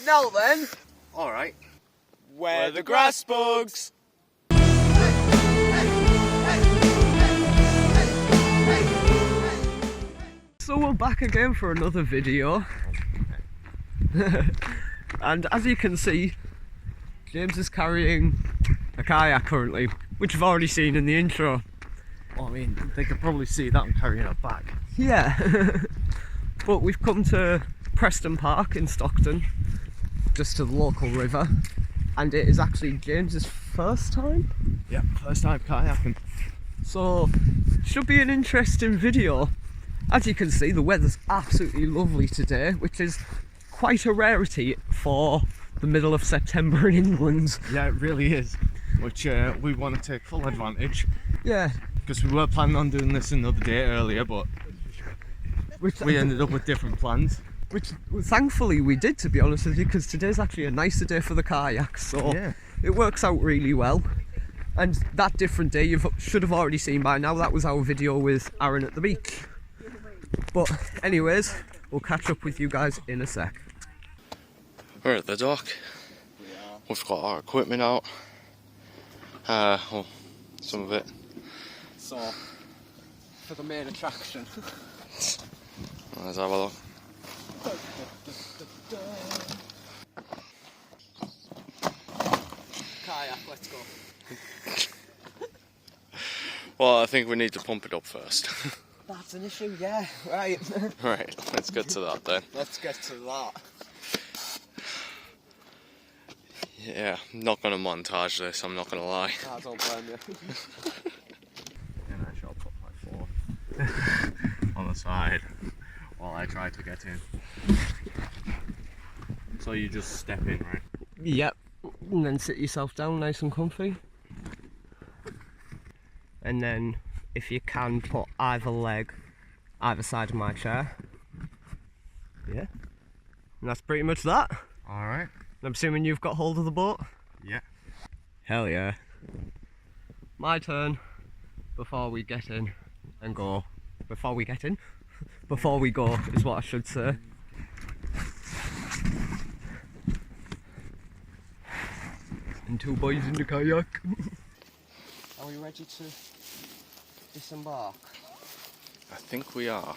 Now then. Alright. Where the grass bugs. So we're back again for another video. And as you can see, James is carrying a kayak currently, which you've already seen in the intro. Well, I mean, they could probably see that I'm carrying a bag. Yeah. But we've come to Preston Park in Stockton, just to the local river, and it is actually James's first time. Yep, first time kayaking. So, should be an interesting video. As you can see, the weather's absolutely lovely today, which is quite a rarity for the middle of September in England. Yeah, it really is. Which we want to take full advantage. Yeah. Because we were planning on doing this another day earlier, but we ended up with different plans. Which thankfully we did, to be honest with you, because today's actually a nicer day for the kayaks, so yeah. It works out really well. And that different day you should have already seen by now. That was our video with Aaron at the beach. But anyways, we'll catch up with you guys in a sec. We're at the dock. We've got our equipment out. Well, some of it. So, for the main attraction. Let's have a look. Kayak, let's go. Well, I think we need to pump it up first. That's an issue, yeah, right. Right, let's get to that then. Let's get to that. Yeah, I'm not going to montage this, I'm not going to lie. I don't blame you. And I shall put my phone on the side while I try to get in. So you just step in, right? Yep, and then sit yourself down nice and comfy. And then, if you can, put either leg either side of my chair. Yeah. And that's pretty much that. Alright. I'm assuming you've got hold of the boat? Yeah. Hell yeah. My turn before we get in and go. Before we get in? Before we go is what I should say. And two boys in the kayak. Are we ready to disembark? I think we are.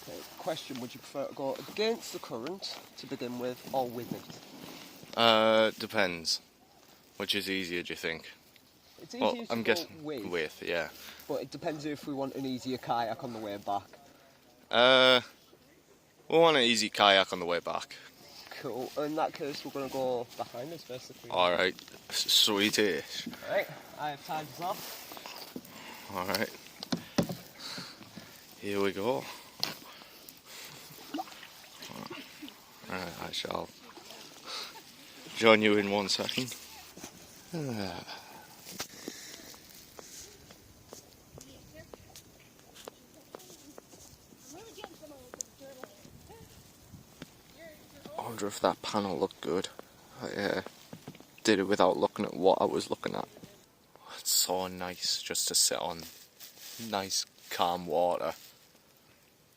Okay, question, would you prefer to go against the current to begin with, or with it? Depends. Which is easier, do you think? It's easier Well, to I'm go guessing with, yeah. but it depends if we want an easier kayak on the way back. We want an easy kayak on the way back. Cool, in that case we're going to go behind us basically. Alright, sweetish. Right, I have tied us off. Alright. Here we go. Alright, I shall join you in 1 second. I wonder if that panel looked good. I did it without looking at what I was looking at. It's so nice just to sit on nice calm water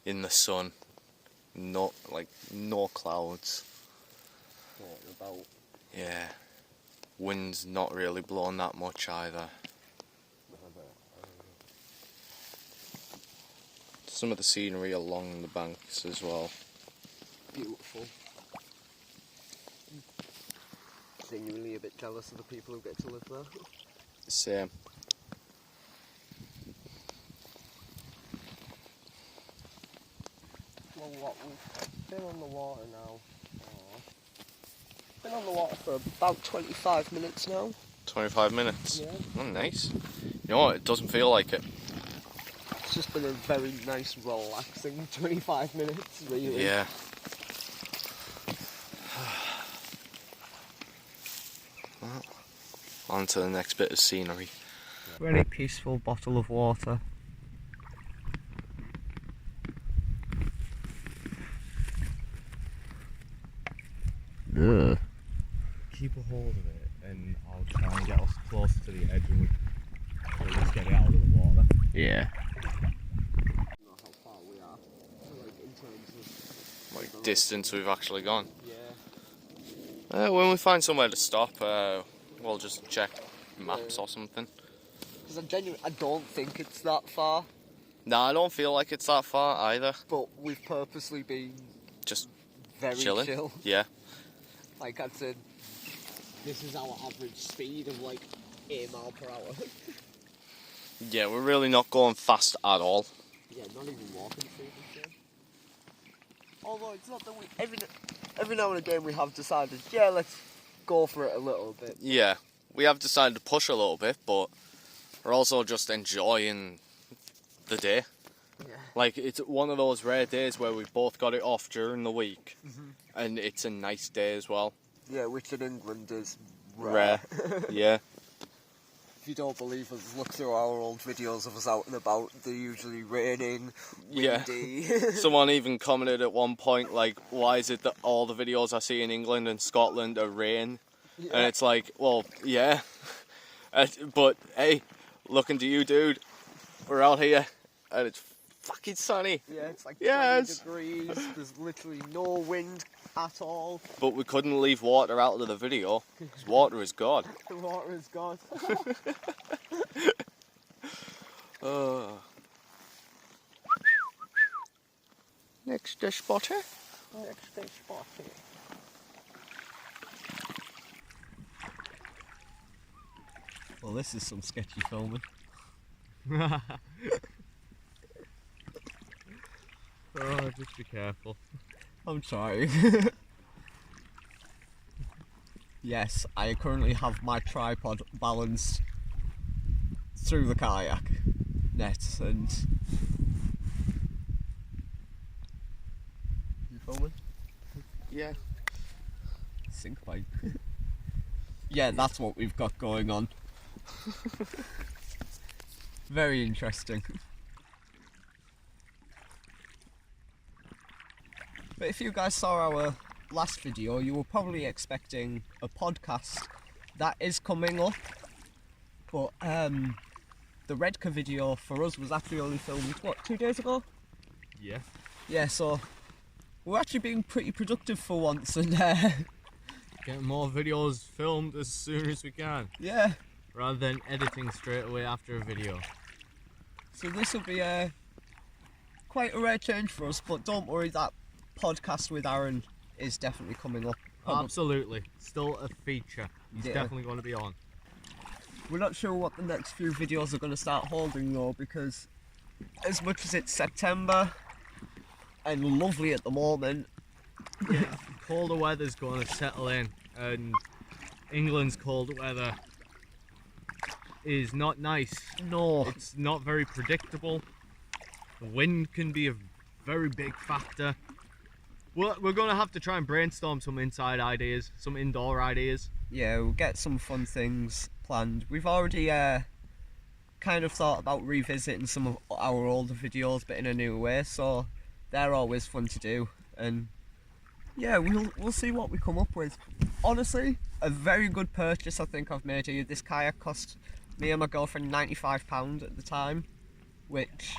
in the sun. No clouds. About. Yeah. Wind's not really blowing that much either. Some of the scenery along the banks as well. Beautiful. Genuinely a bit jealous of the people who get to live there. Same. Well, what, we've been on the water now. Been on the water for about 25 minutes now. 25 minutes? Yeah. Oh, nice. You know what, it doesn't feel like it. It's just been a very nice, relaxing 25 minutes, really. Yeah. Well, on to the next bit of scenery. Very peaceful bottle of water. Ugh. Keep a hold of it and I'll try and get us close to the edge and we'll just get it out of the water. Yeah. Like distance we've actually gone. Yeah. When we find somewhere to stop, we'll just check maps or something. Because I don't think it's that far, Nah, I don't feel like it's that far either. but we've purposely been Just very chilling. chill. Yeah. Like I'd say, this is our average speed of like 8 miles per hour. Yeah, we're really not going fast at all. Yeah, not even walking speed and shit. Although it's not that we every now and again we have decided, yeah, let's go for it a little bit. Yeah, we have decided to push a little bit, but we're also just enjoying the day. Yeah. Like, it's one of those rare days where we both got it off during the week, and it's a nice day as well. Yeah, which in England is Rare. Yeah. If you don't believe us, look through our old videos of us out and about. They're usually raining, windy. Yeah. Someone even commented at one point, like, why is it that all the videos I see in England and Scotland are rain? Yeah. And it's like, well, yeah. But, hey, looking to you, dude. We're out here, and it's fucking sunny. Yeah, it's like Yes. 20 degrees. There's literally no wind at all. But we couldn't leave water out of the video, because water is God. The water is gone. Next spotter. Next day spot here. Well, this is some sketchy filming. Oh, just be careful. I'm sorry. Yes, I currently have my tripod balanced through the kayak net and... You filming? Yeah. Sink pipe. Yeah, that's what we've got going on. Very interesting. But if you guys saw our last video, you were probably expecting a podcast that is coming up. But the Redcar video for us was actually only filmed, what, 2 days ago? Yeah. Yeah, so we're actually being pretty productive for once, and Getting more videos filmed as soon as we can, yeah. rather than editing straight away after a video. So this will be quite a rare change for us, but don't worry, that podcast with Aaron is definitely coming up. Absolutely. Still a feature. He's Yeah. definitely going to be on. We're not sure what the next few videos are going to start holding though, because as much as it's September and lovely at the moment, Yeah. Colder weather's going to settle in, and England's cold weather is not nice. no, It's not very predictable. The wind can be a very big factor. We're going to have to try and brainstorm some inside ideas, some indoor ideas. yeah, we'll get some fun things planned. We've already kind of thought about revisiting some of our older videos, but in a new way, so they're always fun to do. And yeah, we'll see what we come up with. Honestly, a very good purchase I think I've made here. This kayak cost me and my girlfriend £95 at the time, which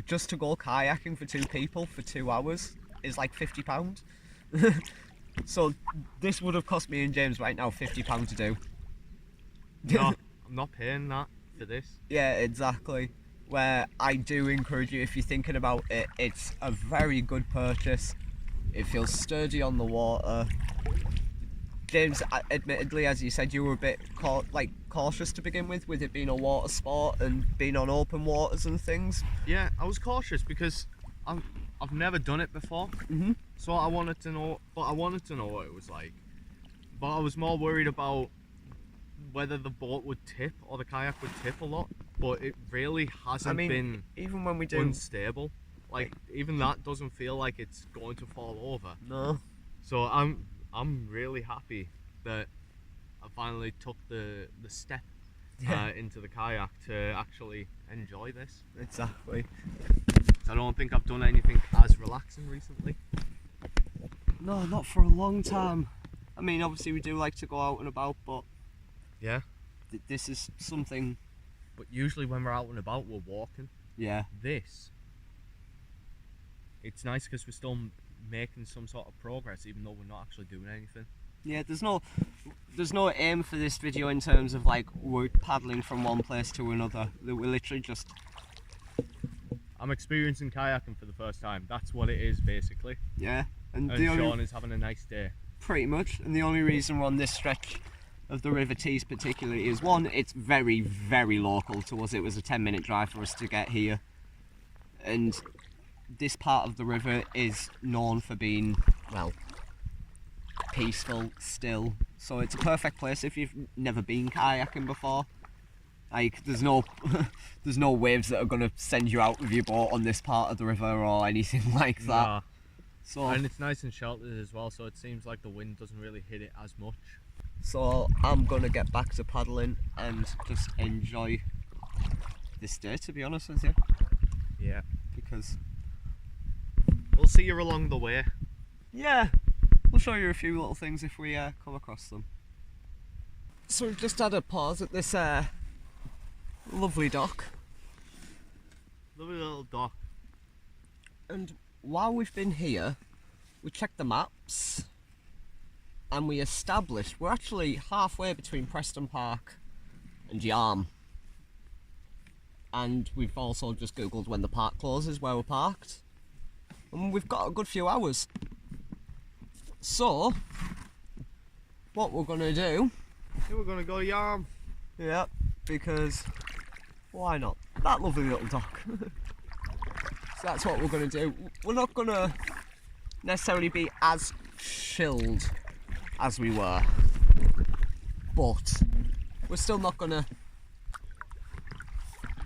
just to go kayaking for 2 people for 2 hours is like £50. So this would have cost me and James right now £50 to do. No, I'm not paying that for this. Yeah, exactly. Where I do encourage you, if you're thinking about it, it's a very good purchase. It feels sturdy on the water. James, admittedly, as you said, you were a bit cautious to begin with it being a water sport and being on open waters and things. Yeah, I was cautious because I've never done it before. So I wanted to know what it was like. But I was more worried about whether the boat would tip or the kayak would tip a lot. But it really hasn't been even when we do, unstable. Like, even that doesn't feel like it's going to fall over. no. So I'm really happy that I finally took the step into the kayak to actually enjoy this. Exactly. I don't think I've done anything as relaxing recently. No, not for a long time. I mean, obviously we do like to go out and about, but Yeah. this is something. But usually when we're out and about, we're walking. Yeah. It's nice because we're still making some sort of progress, even though we're not actually doing anything. Yeah, there's no aim for this video in terms of like we're paddling from one place to another. We're literally just... I'm experiencing kayaking for the first time. That's what it is, basically. Yeah. And Shaun is having a nice day. Pretty much. And the only reason we're on this stretch of the River Tees particularly is, one, it's very, very local to us. It was a 10-minute drive for us to get here. And this part of the river is known for being, well, peaceful, still. So it's a perfect place if you've never been kayaking before. Like, there's no there's no waves that are going to send you out with your boat on this part of the river or anything like that. Nah. So, and it's nice and sheltered as well, so it seems like the wind doesn't really hit it as much. So I'm going to get back to paddling and just enjoy this day, to be honest with you. Yeah. Because... we'll see you along the way. yeah, we'll show you a few little things if we come across them. So we've just had a pause at this lovely dock. Lovely little dock. And while we've been here, we checked the maps and we established we're actually halfway between Preston Park and Yarm. And we've also just googled when the park closes, where we're parked. And we've got a good few hours. So, what we're going to do... yeah, we're going to go Yarm. yeah, because why not? That lovely little dock. So that's what we're going to do. We're not going to necessarily be as chilled as we were, but we're still not going to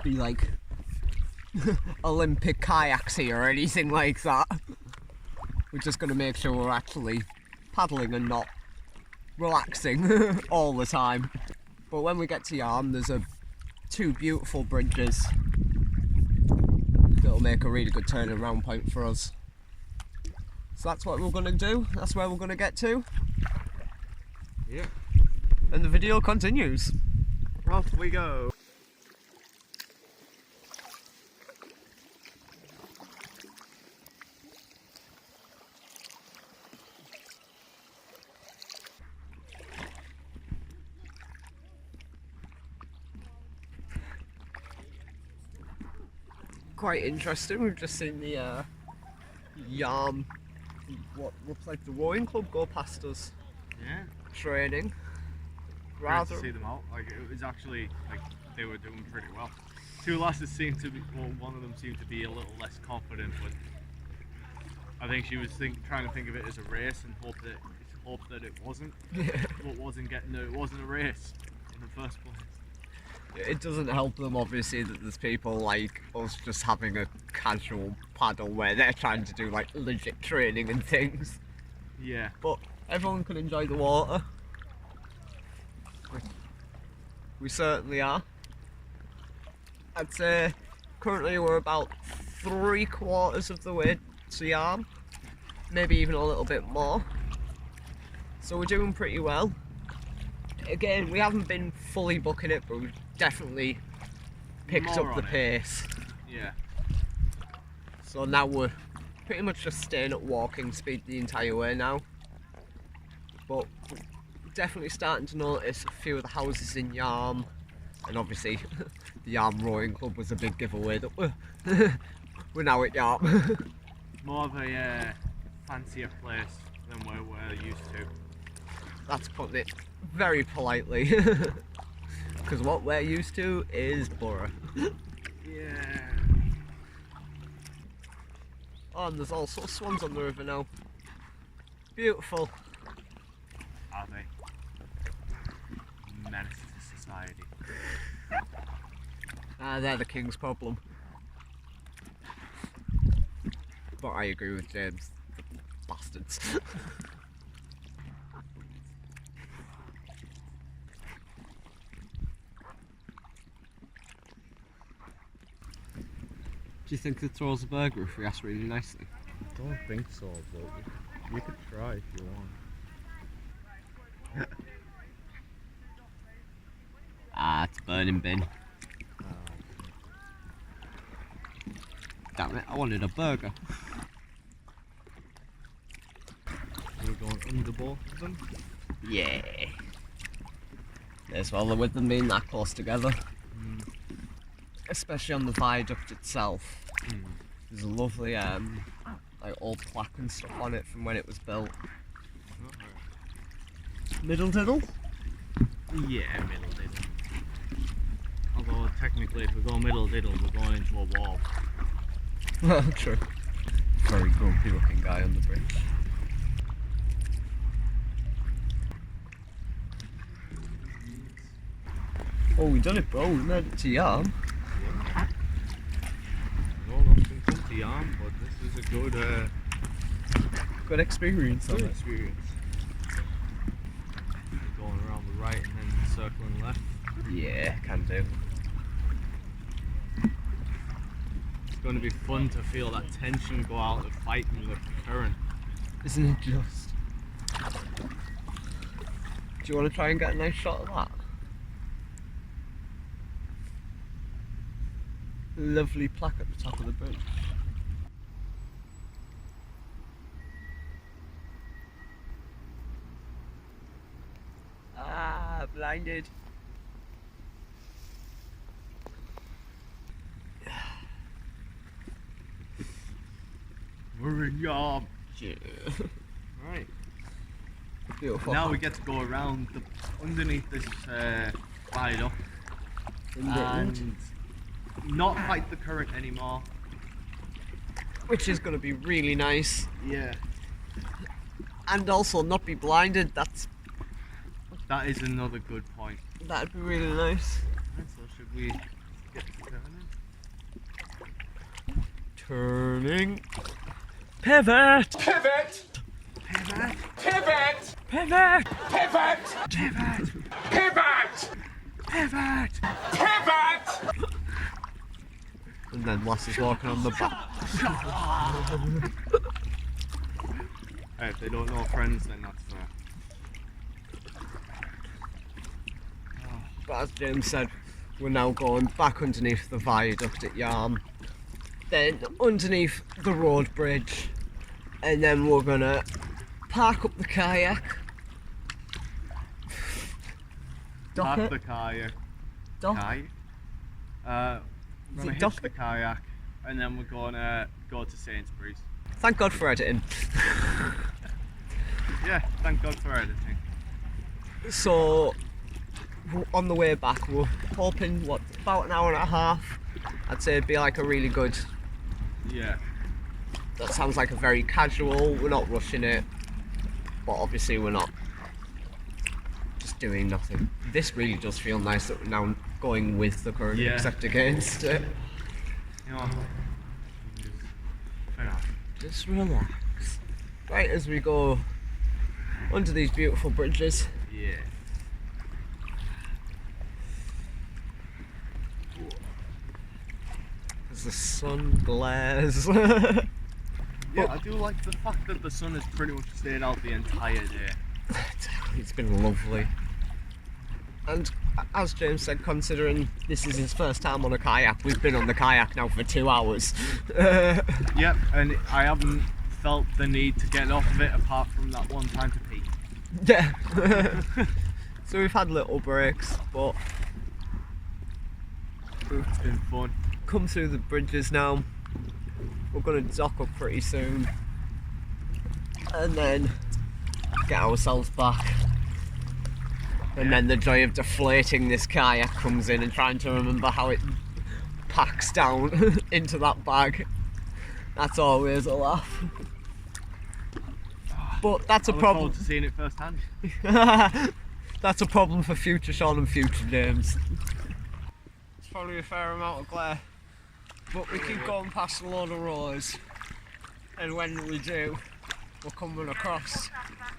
be like Olympic kayaks here or anything like that. We're just going to make sure we're actually paddling and not relaxing all the time. But when we get to Yarm, there's two beautiful bridges that'll make a really good turnaround point for us. So that's what we're going to do. That's where we're going to get to. Yeah. And the video continues. Off we go. Quite interesting. We've just seen the Yarm, what looks like the rowing club, go past us. Yeah. Training. Great to see them out. Like, it was actually like they were doing pretty well. Two lasses seemed to be, well, one of them seemed to be a little less confident, but I think she was trying to think of it as a race and hope that it wasn't. It wasn't a race in the first place. It doesn't help them obviously that there's people like us just having a casual paddle where they're trying to do like legit training and things. Yeah. But everyone can enjoy the water. We certainly are. I'd say currently we're about 3/4 of the way to Yarm, maybe even a little bit more. So we're doing pretty well. Again, we haven't been fully booking it, but we've definitely picked More up the on it. pace. Yeah. So now we're pretty much just staying at walking speed the entire way now. But we're definitely starting to notice a few of the houses in Yarm, and obviously the Yarm Rowing Club was a big giveaway that we're now at Yarm. More of a fancier place than we're used to. That's putting it very politely. Because what we're used to is Borough. Yeah. Oh, and there's also swans on the river now. Beautiful. Are they? Menace to society. They're the king's problem. But I agree with James. Bastards. Do you think they'd throw us a burger if we asked really nicely? I don't think so, but you could try if you want. It's burning bin. Damn it, I wanted a burger. We're going under both of them. Yeah. As well with them being that close together. Especially on the viaduct itself. There's a lovely like old plaque and stuff on it from when it was built. Middle diddle? Yeah, middle diddle. Although technically if we go middle diddle we're going into a wall. Well, true. Very grumpy looking guy on the bridge. Oh, we done it, bro. We made it to Yarm. Yeah. Well, nothing come to Yarm, but this is a good Good experience. good experience. Going around the right and then circling left. Yeah, can do. It's going to be fun to feel that tension go out of fighting with the current. Isn't it just? Do you want to try and get a nice shot of that? Lovely plaque at the top of the bridge. Ah, blinded. We're in Yarm. Yeah. Right. Beautiful. Now we get to go around underneath this viaduct and not fight the current anymore. Which is going to be really nice. Yeah. And also not be blinded. That is another good point. That'd be really nice. Right, so should we get to turning? Turning. Pivot! Pivot! Pivot! Pivot! Pivot! Pivot! Pivot! Pivot! Pivot! Pivot! And then Lass is walking on the back. Hey, if they don't know friends, then that's fair. But as James said, we're now going back underneath the viaduct at Yarm, then underneath the road bridge, and then we're gonna park up the kayak. Dock Park it. the kayak. Dock. Kayak? We're gonna it dock hitch the it? kayak, and then we're gonna go to Sainsbury's. Thank God for editing. Yeah, thank God for editing. So, on the way back, we're hoping, about an hour and a half. I'd say it'd be like a really good. Yeah. That sounds like a very casual, we're not rushing it, but obviously we're not just doing nothing. This really does feel nice that we're now going with the current Yeah. except against it. You know, Just relax. Right as we go under these beautiful bridges. yeah. As the sun glares. Yeah, I do like the fact that the sun has pretty much stayed out the entire day. It's been lovely. And as James said, considering this is his first time on a kayak, we've been on the kayak now for 2 hours. Yep, and I haven't felt the need to get off of it apart from that one time to pee. Yeah. So we've had little breaks, but we've It's been fun. come through the bridges now. We're going to dock up pretty soon. And then get ourselves back. And then the joy of deflating this kayak comes in and trying to remember how it packs down into that bag. That's always a laugh. But that's a I look problem. forward to seeing it firsthand. That's a problem for future Shaun and future James. It's probably a fair amount of glare. But we keep going past a load of rollers. And when we do, we're coming across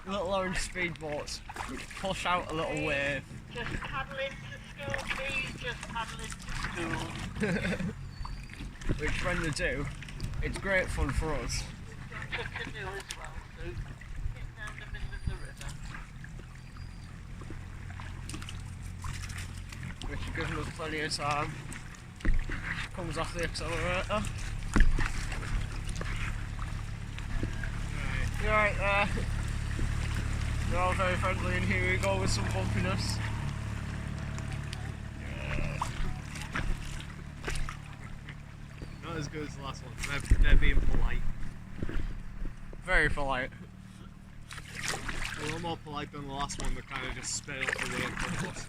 little orange speedboats which push out a little wave. Just paddling to school, please. Just paddling to school. Which when they do, it's great fun for us. To canoe as well, so get down the middle of the river. Which is giving us plenty of time. Comes off the accelerator. Right, you're right there. They're all very friendly, and here we go with some bumpiness. Not as good as the last one. They're being polite. Very polite. A little more polite than the last one that kind of just spit off the way in front of us.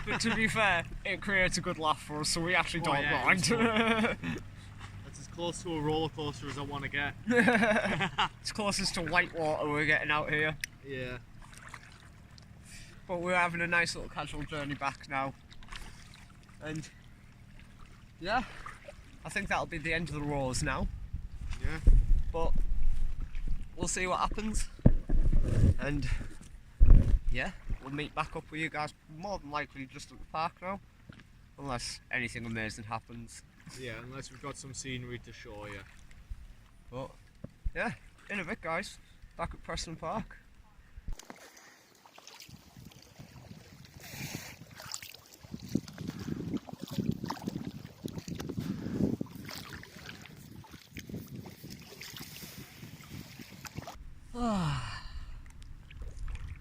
But to be fair, it creates a good laugh for us, so we actually don't yeah, mind. That's as close to a roller coaster as I want to get. It's closest to whitewater we're getting out here. Yeah. But we're having a nice little casual journey back now. And yeah, I think that'll be the end of the roars now. Yeah. But we'll see what happens. And yeah, we'll meet back up with you guys more than likely just at the park now. Unless anything amazing happens. Yeah, unless we've got some scenery to show you. But yeah, in a bit guys, back at Preston Park.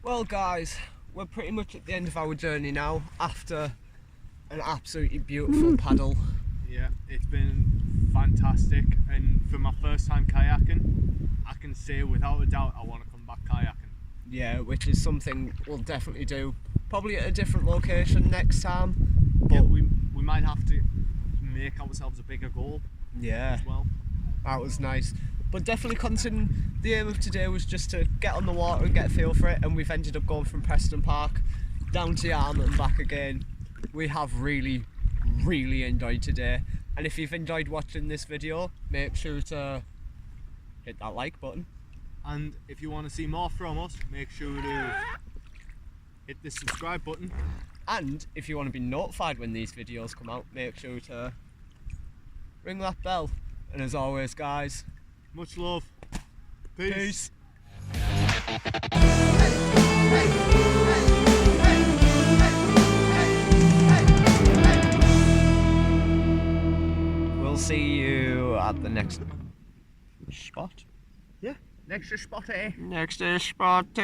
Well guys, we're pretty much at the end of our journey now after an absolutely beautiful paddle. Yeah, it's been fantastic, and for my first time kayaking, I can say without a doubt I want to come back kayaking. Yeah, which is something we'll definitely do. Probably at a different location next time. But we might have to make ourselves a bigger goal Yeah, as well. that was nice. But definitely considering the aim of today was just to get on the water and get a feel for it, and we've ended up going from Preston Park down to Yarmouth and back again. We have really enjoyed today, and if you've enjoyed watching this video, make sure to hit that like button. And if you want to see more from us, make sure to hit the subscribe button. And if you want to be notified when these videos come out, make sure to ring that bell. And as always guys, Much love. Peace. We'll see you at the next spot. Yeah, next to spotty. Next spotty.